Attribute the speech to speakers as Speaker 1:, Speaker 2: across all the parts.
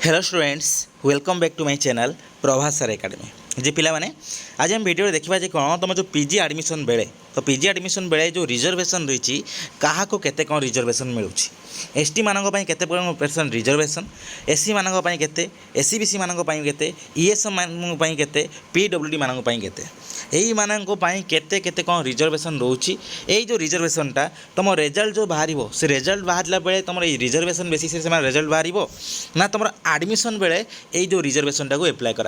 Speaker 1: Hello students welcome back to my channel Prabhas sir academy जी पिला माने आज हम वीडियो देखा जे कौन तुम जो पीजी एडमिशन बेले तो पीजी एडमिशन बेले जो रिजर्वेशन रही क्या केते कौन रिजर्वेशन मिलूँ एसटी मानक केते परसेंट रिजर्वेशन एससी मानक केते एससी बीसी मानक केते ईएस मानक केते पीडब्ल्यूडी मानक केते यही मानक केते केते कौन रिजर्वेशन रोची यही जो रिजर्वेशनटा तुम रिजल्ट जो बाहर से रिजल्ट बाहर बेले तुम रिजर्वेशन बेसिस से रिजल्ट बाहर ना तुम एडमिशन बेले यही जो रिजर्वेशनटा को एप्लाय करा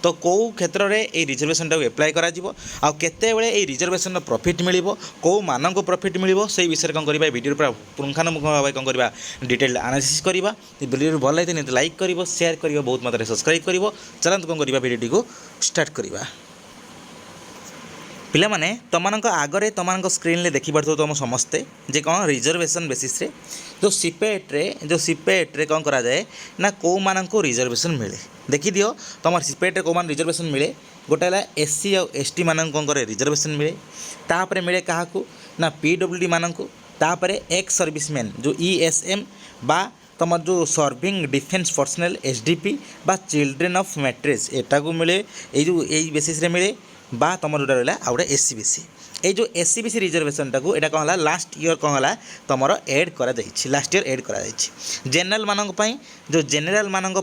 Speaker 1: तो कौ क्षेत्र में ये रिजर्वेशनटा को एप्लाय करा केते बेले ये रिजर्वेशन प्रॉफिट मिलिबो कौ मानक प्रॉफिट मिलिबो से विषय कौन करबा वीडियो पूरा पुंखानुपुंख भाव कौन करबा डिटेल एनालिसिस करबा वीडियो भल लगे तो लाइक करिवो शेयर करिवो बहुत मात्रा सब्सक्राइब करिवो चलନ୍ତୁ कौन करबा वीडियो को स्टार्ट करबा पिला माने तमनक आगरे तमनक स्क्रीन ले देखि पड़थो तुम समस्ते जे कौन रिजर्वेशन बेसिस रे जो सीपेट रे कौन करा जाए ना को मानक रिजर्वेशन मिले देखि दियो तुम सीपेट रे को मान रिजर्वेशन मिले गोटे है एससी और एसटी मानक कौन करे रिजर्वेशन मिले तापर मिले क्या ना पीडब्ल्यूडी मानक तापर एक्स सर्विसमैन जो ईएसएम बा तुम जो सर्विंग डिफेन्स पर्सनल एसडीपी बा चिल्ड्रेन ऑफ मैट्रेस एटा को मिले यही बेसिस रे मिले बा तुम जोटा रहा आउ गए एससी बीसी ये जो एससी बीसी रिजर्वेशनटा को यहाँ कौन है लास्ट ईयर कौन है तुम एड कर लास्ट ईयर एड कर जेनेल मानक जो जेनेल मानक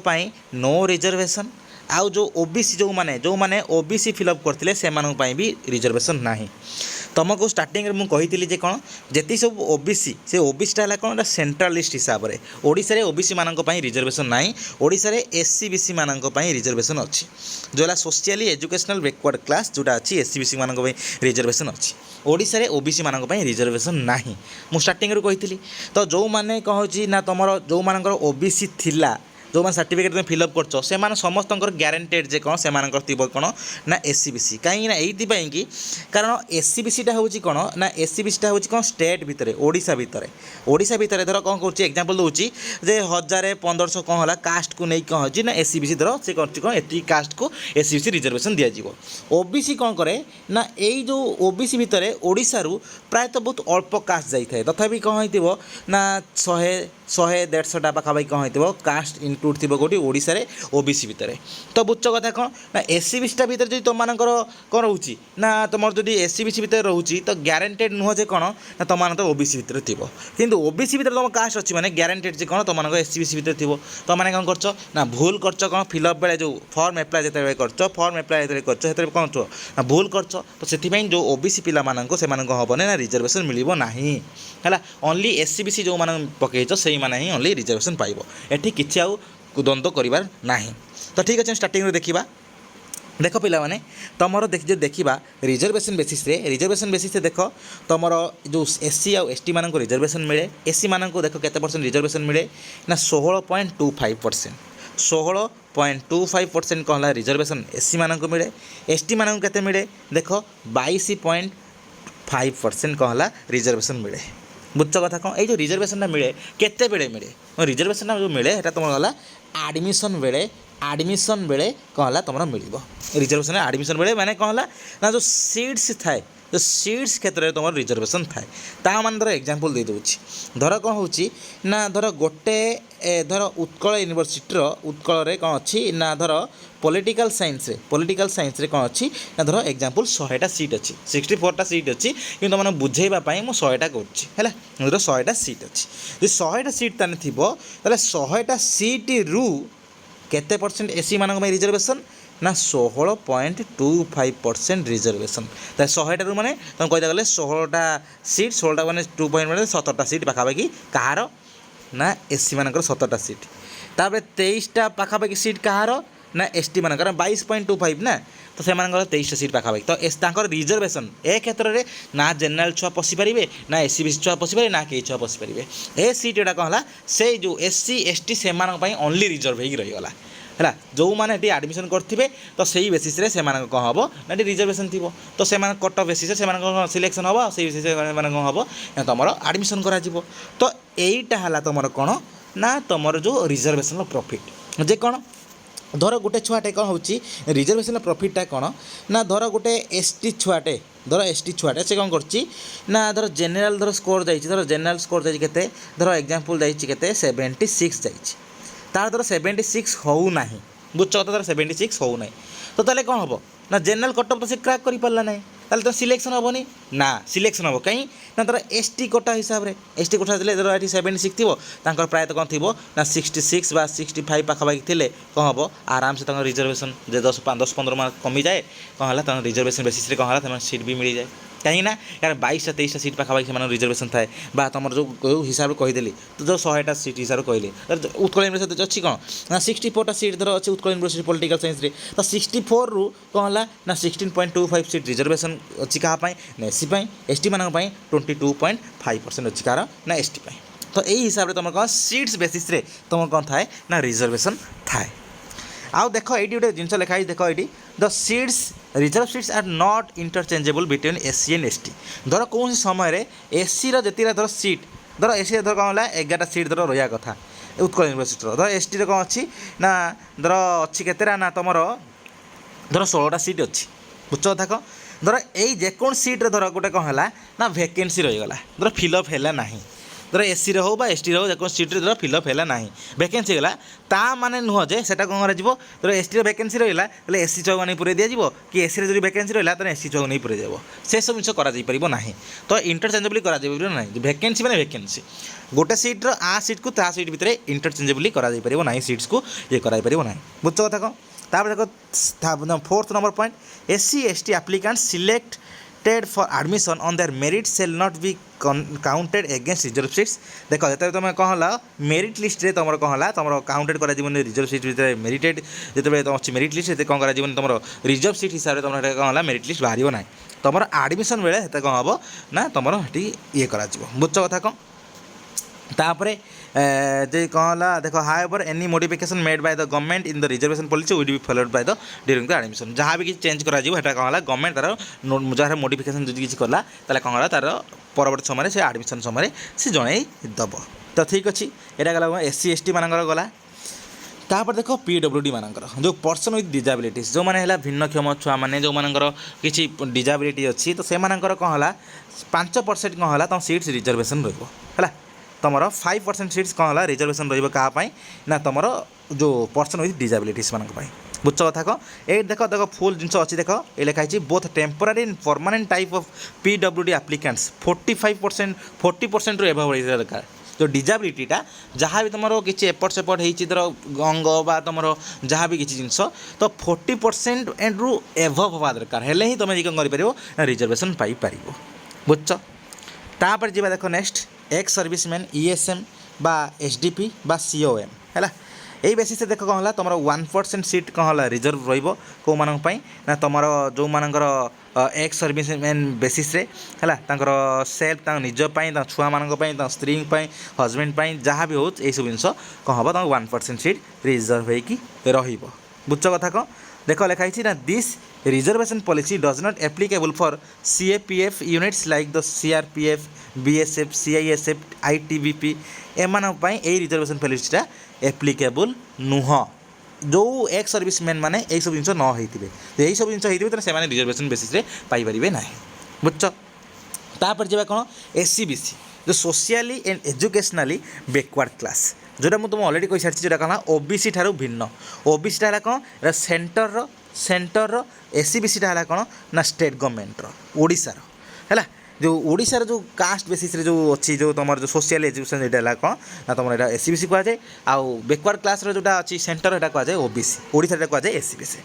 Speaker 1: नो रिजर्वेशन आउ जो ओबीसी जो माने ओबीसी फिलअप करते से भी रिजर्वेशन ना तुमको स्टार्टिंग में कही जे कौन जी सब ओबीसी से ओबीसीटा है कौन सेंट्रल लिस्ट हिसाब से ओडिशा रे ओबीसी मानक रिजर्वेशन ना ओडिशा रे एससी बीसी मानक रिजर्वेशन अच्छी जो है सोशियली एजुकेशनल बैकवर्ड क्लास जोटा अच्छी एससी बीसी मानक रिजर्वेशन अच्छी ओडिशा रे ओबीसी मानक रिजर्वेशन ना मु स्टार्टिंग कही तो जो मैंने कहूँ ना तुम जो मान ओबीसी थिला जो मैंने सर्टिफिकेट तुम फिलअप कर समस्त ग्यारंटेड जे कौन से कौन ना एससी बीसी कहीं कि कारण एससी बीसीटा हूँ कौन ना एससी बीसीटा हूँ कौन स्टेट भितर ओडिशा भितर धर कौन कर एग्जांपल दूसरी जे 1000-1500 कौन है कास्ट को नहीं कौन हो ना एससी बीसी धर से कौन एटी कास्ट को एससी बीसी रिजर्वेशन दिज्व ओबीसी कौन करे ना यही जो ओबीसी भितर ओडिशा प्रायतः बहुत अल्प कास्ट जाए तथापि कौन हो ना 100-150 पाखापाखि कौन हो कास्ट इनक्लूड थी कौटी ओडिशा रे ओबीसी भितर तो बुझ कथा कौन ना एससी बीसीटा भितर जो तुम मानकर कौन रोचे ना तुम जो एससी बीसी भितर रोचे तो ग्यारंटेड नुह जे कौन ना तुम मान तो ओबीसी भितर थी किंतु ओबीसी भितर तुम कास्ट अच्छी मैंने ग्यारंटेड जे कौन तुम मान एससी बीसी भितर थी तुम मैंने कौन कर ना भूल कर कौन फिलअप बेले जो फॉर्म एप्लाय जो कर फॉर्म एप्लाय जो कौन ना भूल कर तो से जो ओबीसी पिला से हेनी ना रिजर्वेशन मिल ना है ओनली एससी बीसी जो मैंने पकईच से ही ओनली रिजर्वेशन पाइब एठी किछि आउ द्वंद्व करिबार नाही तो ठीक अच्छे स्टार्टिंग देखा देख पिला माने तुमर देखा रिजर्वेशन बेसिस देख तुम जो एससी और एसटी मानक रिजर्वेशन मिले एससी मानक देख केते परसेंट रिजर्वेशन मिले ना 16.25% 16.25% कौन है रिजर्वेशन एससी मानक मिले एसटी मानक केते मिले देख 22.5% कौन है रिजर्वेशन मिले बुझ कथा कौन ये रिजर्वेशन मिले केते बेले मिले रिजर्वेशन जो मिले এটা तुम गला एडमिशन बेले कौन है तुम मिल रिजर्वेशन एडमिशन बेले माने कौन है ना जो सीट्स थाए जो सीट्स क्षेत्र में तुम रिजर्वेशन थाए ता मान धर एग्जांपल दे दूची धर कौन हो ना धर गोटे धर उत्कल यूनिवर्सिटी उत्कल रे कौन अच्छी ना धर पॉलिटिकल साइंस रे कौन अच्छी ना धर एग्जांपल 100टा सीट अच्छी 64टा सीट अच्छी कि तुम बुझेवाई मुझे 100टा कर धर 100टा सीट अच्छी जो 100टा सीट ताने थी 100टा सीट रु केते परसेंट एससी मानक रिजर्वेशन ना 16.25% रिजर्वेशन तो 100टा माने तुम कहते गले 16टा सीट 16टा मैंने 2.17टा सीट पाखापाखि कहार ना एससी मानकर 17टा सीट तापर 23टा पाखापाखि सीट कहार ना एसटी मानकर 22.25 ना तो से 23टा सीट पाखापाखि तो तांकर रिजर्वेशन ए क्षेत्र में ना जेनेल छुआ पशिपारे ना एससी बीसी छुआ पशिपारे ना कई छुआ पशिपारे ए सीट एटा कौन है से जो एससी एसटी से ओनली रिजर्व हो रहीगला है जो मैंने एडमिशन करेंगे तो सही बेसिस रे से कौन हम ना रिजर्वेशन थी तो से कट ऑफ बेसिस से सिलेक्शन हम से बेसिस कौन हम तुम एडमिशन कर तो यहीटा है तुम कौन ना तुम जो रिजर्वेशन प्रॉफिट जे कौन धर गोटे छुआटे कौन हो रिजर्वेशन प्रॉफिटा कौन ना धर गोटे एसटी छुआटे से कौन कर धर जेनेल धर स्कोर जाइए धर जेनेल स्कोर जाइए धर एग्जांपल जाइए 76 जाइए तार धर 76 होना बुझ कथा तार 76 होना तो ताले कौन हम ना जेनराल कटअप तो से क्रैक कर पारा ना ताले तो सिलेक्शन हेनी ना सिलेक्शन हम कहीं ना तार एसटी कोटा हिसाब से एसटी कोटा देते धर ये 76 थी प्रायतः कौन थी ना 66 बा 65 पाखापाखि थे कौन हम आराम से रिजर्वेशन 10-15 मार्क कमी जाए कौन है रिजर्वेशन बेसिस कौन है सीट भी मिल जाए कहीं ना यार 22-23 सीट पाखापाखि से रिजर्वेशन थाए तुम जो हिसाब से कहीदेली तो जो 100टा सीट हिसाब से कहली उत्कल यूनिवर्सिटी अच्छी कौन ना 64टा सीट धर अच्छी उत्कल यूनिवर्सिटी पॉलिटिकल साइंस तो 64 रु कौन है ना 16.25 सीट रिजर्वेशन अच्छी क्या ना एससी एसटी मान 22.5% अच्छी कार ना एसटी तो यही हिसाब से तुम कौन सीट्स बेसिस तुम कौन थाए ना रिजर्वेशन थाए आउ देख ये गोटे जिन लिखाई देख ये the seats reserve seats are not interchangeable between SC and ST धर कौन समय एससी रतीटा धर सीट धर एससी धर कौन है 11टा सीट धर रहा कथा उत्कल यूनिवर्सिटी धर एसटी कौन अच्छी ना धर अच्छी केतेरा ना तुम धर 16टा सीट अच्छी बुझ कथा कौन धर यही जेकोन सीट्रे धर गोटे कौन है ना वैकेंसी रहीगला धर फिलअप है ना धर एससी हो बा एसटी हो जो सीट्रे धर फिलअप है ना वैकेंसी गला ता माने नुह जे सेटा कौन कर धर एसटी वैकेंसी रहा एससी चौक नहीं पूरे दिज्व कि एससी जो वैकेंसी रहा तो एससी चौक नहीं पूरे जाव से सब जिन कर ना तो इंटरचेंजेबली कर ना वैकेंसी मैंने वैकेंसी गोटे सीट्र आ सीट को ता सीट भितर इंटरचेंजेबली कर सीट्स को ये कर बुझ कथा कौन तापर देखो 4th number point SC ST applicant selected for admission on their merit shall not be counted against reserve seats देख जो तुम कौन है मेरिट लिस्ट तुम कौन है तुम काउंटेड कर रिजर्व सीट भितर मेरिटेड जो अच्छी मेरिट लिस्ट कौन कर तुम रिजर्व सीट हिसाब से तुम कौन है मेरिट लिस्ट बाहर ना तुम एडमिशन बेले कौन हम ना तुम ये कर बुझ कथा कौन तापर जे कौन है देख however any modification made by the government in the reservation policy will be followed by the during the admission जहाँ भी चेंज करा कौन है गवर्नमेंट तार जहाँ मॉडिफिकेशन जो किसी कला कौन है तार परवर्त समय से एडमिशन समय से जनईदेव तो ठीक अच्छे यहाँ गला एससी एसटी मानकर गला तापर देख पीडब्ल्यूडी मानकर जो पर्सन विथ डिजाबिलिटीज जो मैंने भिन्नक्षम छुआ मैंने जो मानकर किसी डिजाबिलिटी अच्छी तो से कौन है 5% कौन है तुम सीट्स रिजर्वेशन रहा तुम 5% सीट्स कौन है रिजर्वेशन रही ना तुम जो पर्सन विथ डिजाबिलिटीज मान बुझ कथा कौन ये देख देख फुल जिन अच्छी देख ये लिखाई both temporary and permanent type of PWD applicants 40% रु एभव दरकार जो डिजाबिलिटीटा जहाँ भी तुम किसी एपट सेपट होर अंग बा तुम जहाँ भी किसी जिनस तो 40% एंड रु एभव हवा दरकार हेले ही तुम कौन कर रिजर्वेशन पाइपर बुझ तापर जी देख नेक्स्ट एक्स सर्विसमैन ईएसएम बा एसडीपी बा सीओएम है यही बेसिस देख कौन है तुम 1% सीट कौन है रिजर्व रो ना तुम जो मानकर एक्स सर्विसमैन बेसिस है सेल्फ निजपाई छुआ मान स्त्री हजबैंड जहाँ भी हो सब जिन कौन हम तुम 1% सीट रिजर्व हो बुझ कथा कौन देख लिखाई ना this reservation policy does not applicable for CAPF units like the CRPF BSF CISF ITBP एमान यही रिजर्वेशन पॉलिसीटा एप्लीकेबल नुह जो एक्स सर्विसमैन मैंने यही सब जिन न होते यही सब जिन होते से रिजर्वेशन बेसिस पाइपर ना बुझ तापर जी कौन एससीबीसी जो सोशियाली एंड एजुकेशनाली बैकवर्ड क्लास जोटा मुझे तुम अलरेडी कही सारी जो कौन ओबीसी ठार भिन्न ओबीसी है कौन सेंटर एससीबीसी है कौन ना स्टेट गवर्नमेंट ओडिशार है जो ओडिशार जो कास्ट बेसिस जो अच्छी जो तुम जो सोशल एजुकेशन ये कौन ना तुम यहाँ एससीबीसी कहुए आउ बैकवर्ड क्लास जोटा अच्छी सेंटर यहाँ कहुए ओबीसी ओडिशा कहुए एससीबीसी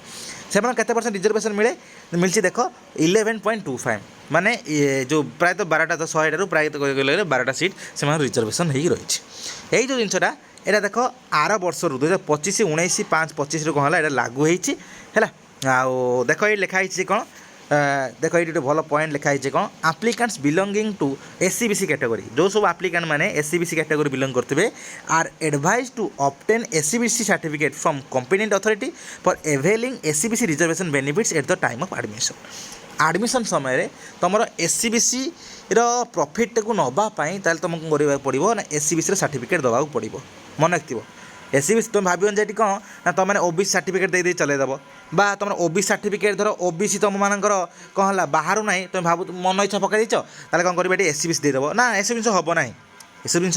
Speaker 1: से केते % रिजर्वेशन मिले मिली देख 11.25 माने जो प्रायतः 12टा 100 प्रायतः गले 12टा सीट से रिजर्वेशन हो रही यही जो जिनसा यहाँ देख आर वर्ष 2025 19 5 25 कौन है लागू होती है आउ देख ये लिखाई कौन देख ये गोटे भल पॉइंट लिखाई कौन applicants belonging to SCBC category जो सब आप्लिकांट मैंने एससीबीसी कैटेगरी बिलोंग करते are advised to obtain SCBC certificate from competent authority for availing SCBC reservation benefits at the time of admission समय तुम एससीबीसी प्रॉफिट को नापाई तुमको करने पड़ो ना एससीबीसी सर्टिफिकेट देवा पड़ो मन रखिए एससीबीसी तुम भाव जे कौन ना तुम मैंने ओबीसी सर्टिफिकेट दे चलैदेव बा तुम ओबीसी सर्टिफिकेट धर ओबीसी तुम मानकर कौन है बाहर ना तुम भाव मन इच्छा पकड़ देच कौन कर एससीबीसी देदेव ना एससीबीसी हम ना एसब जिन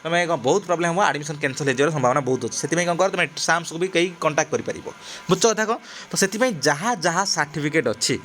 Speaker 1: तुम बहुत प्रोब्लेम हम आडमिशन कैंसल हो संभावना बहुत अच्छी से कौन कर तुम साम्स को भी कहीं कंटाक्ट कर बुझ कथा कौन तो से जहाँ जहाँ सर्टिफिकेट अच्छी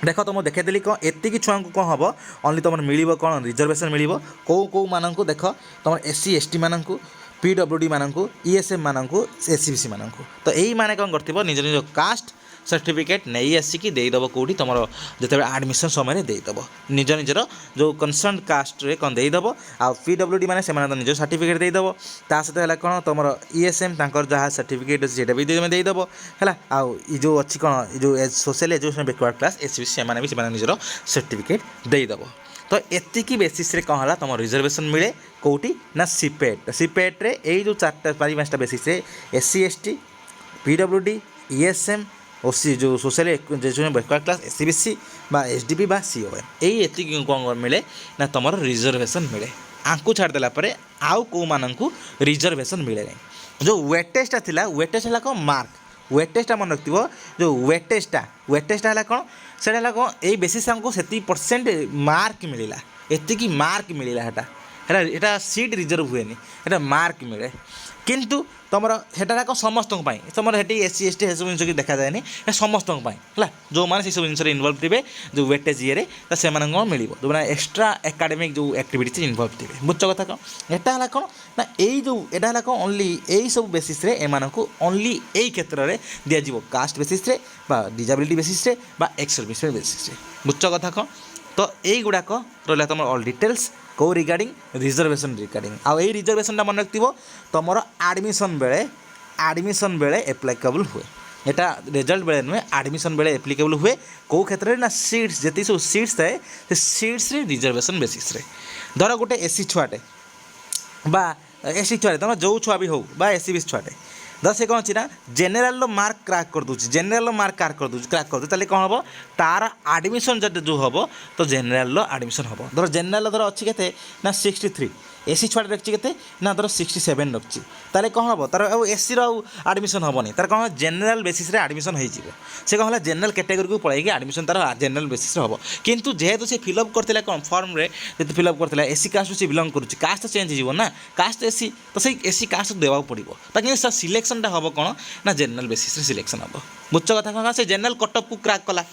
Speaker 1: देख तुम देखी कौन एति छुआ को कौन हम ओनली तुम मिल कौन रिजर्वेशन मिल कौ मानू देख तुम एससी एसटी मानू पीडब्ल्यूडी मानू ईएसएम मानू एससीबीसी मानू तो यही मैंने कौन कर निज निज कास्ट सर्टिफिकेट नहीं आसिकी देदेव कौटी तुम जो आडमिशन समय देदेव निज निजर जो कनसर्न कास्ट रे कौन देदेव आ पीडब्ल्यूडी मैंने से निज सर्टिफिकेट देदेव ता सहित है कौन तुम ईएसएम जहाँ सर्टिफिकेट अच्छे भी तुम देदेव है आउ जो अच्छी कौन जो social education backward class SCBC से भी निजर सर्टिफिकेट देदेव तो एतिकी बेसिस रे कौन है तुम रिजर्वेशन मिले कौटी ना सीपेट रे यही जो 4-5टा बेसिस रे एससी एसटी पीडब्ल्यूडी ईएसएम ओसी जो social education backward class SCBC बा एसडीपी बा सीओएम यही एतिकी कौन मिले ना तुम रिजर्वेशन मिले आंकु छाड़देला आउ कौ मानू रिजर्वेशन मिले नहीं जो वेटेजटा थिला वेटेज है कौन मार्क वेटेजटा मन रखिथ जो वेटेजटा है कौन से कौन यही बेसिस आमको से % मार्क मिलला एतिकी मार्क मिलला एटा सीट रिजर्व हुए एटा मार्क मिले किंतु तुम हेटा कौन समस्त तुम हेटी एससी एसटी सब जिन देखा जाए समस्त है जो मैंने सब जिन इनवल्व थे जो वेटेज ये तो से कौन मिल जो एक्सट्रा एकाडेमिक जो एक्टिविटी इनवल्व थे बुझ कथा कौन एटा कौन ना यही जो एटा कौन ओनली यही सब बेसिस रे एमानकु ओनली यही क्षेत्र में दिज्व कास्ट बेसिस रे बा डिजाबिलिटी बेसिस रे बा एक्स सर्विस बेसिस रे बुझ कथा कौन तो यही गुड़ाक रहा तुम ऑल डिटेल्स कौ रिगार्डिंग रिजर्वेशन आउ यही रिजर्वेशन मन रखिथ तुम आडमिशन बेले एप्लिकेबल हुए यहाँ रिजल्ट बेले नुहे आडमिशन बेले एप्लिकेबल हुए कौ क्षेत्र में ना सीट्स जी सब सीट्स थाए से सीट्स रे रिजर्वेशन बेसिस रे धर गोटे एससी छुआटे बा एससी छुआटे तुम जो छुआ भी हो बा एससीबीसी छुआटे धर से कौन अच्छी ना जेनेल मार्क क्रैक कर दूसरी जेनेल मार्क क्रैक कर दे कौन हम तार आडमिशन जो हम तो जेनेल आडमिशन हम धर जेनेल धर अच्छी के ना 63 एससी छुआ रखी के ना धर 67 रखी ताले कौन हम तार एससी आडमिशन हेनी तार कौन जेनेल बेसिस रे आडमिशन हो कौन है जेनेल कैटेगरी को पलैकि आडमिशन तार जेनेल बेसिस हम किंतु जेहेतु से फिलअप करते कौन फर्म रे जो फिलअप करते एससी कास्ट से बिलंग करुच्ची कास्ट तो चेंज हो ना कास्ट एससी तो सही एससी कास्ट देवा पड़ो ताकि सिलेक्शनटा हम कौन ना जेनेल बेसिस रे सिलेक्शन हम बुझ कथा कौन से जेनेल कटअप को क्रैक कला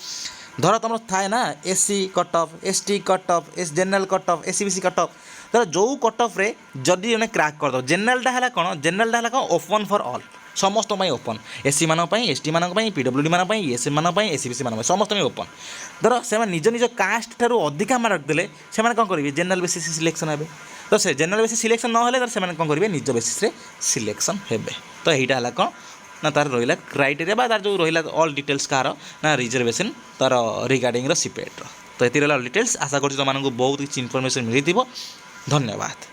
Speaker 1: धर तुम थाए ना SC cutoff ST cutoff S general cutoff SCBC cutoff धर जो कटअफ रे जदि जने क्रैक कर दो जेनेलटा है कौन ओपन फॉर ऑल समस्त ओपन एससी मान एसटी मान पीडब्ल्यूडी मान ईएसएम मान एससीबीसी मान समस्त ओपन धर से निज निज कास्ट ठारू अधिका मार्क देले से कौन करेंगे जेनेल बेसिस सिलेक्शन हे तो से जेनेल बेसिस सिलेक्शन ना हेले से कौन करेंगे निज बेसिस रे सिलेक्शन हे तो यहाँ है कौन ना तार रहा क्राइटेरिया बा तार जो रहा ऑल डिटेल्स कार ना रिजर्वेशन तार रिगार्डिंग सीपेट तो ये रहा डिटेल्स आशा करूँ तुमको बहुत किसी इनफर्मेशन मिली धन्यवाद।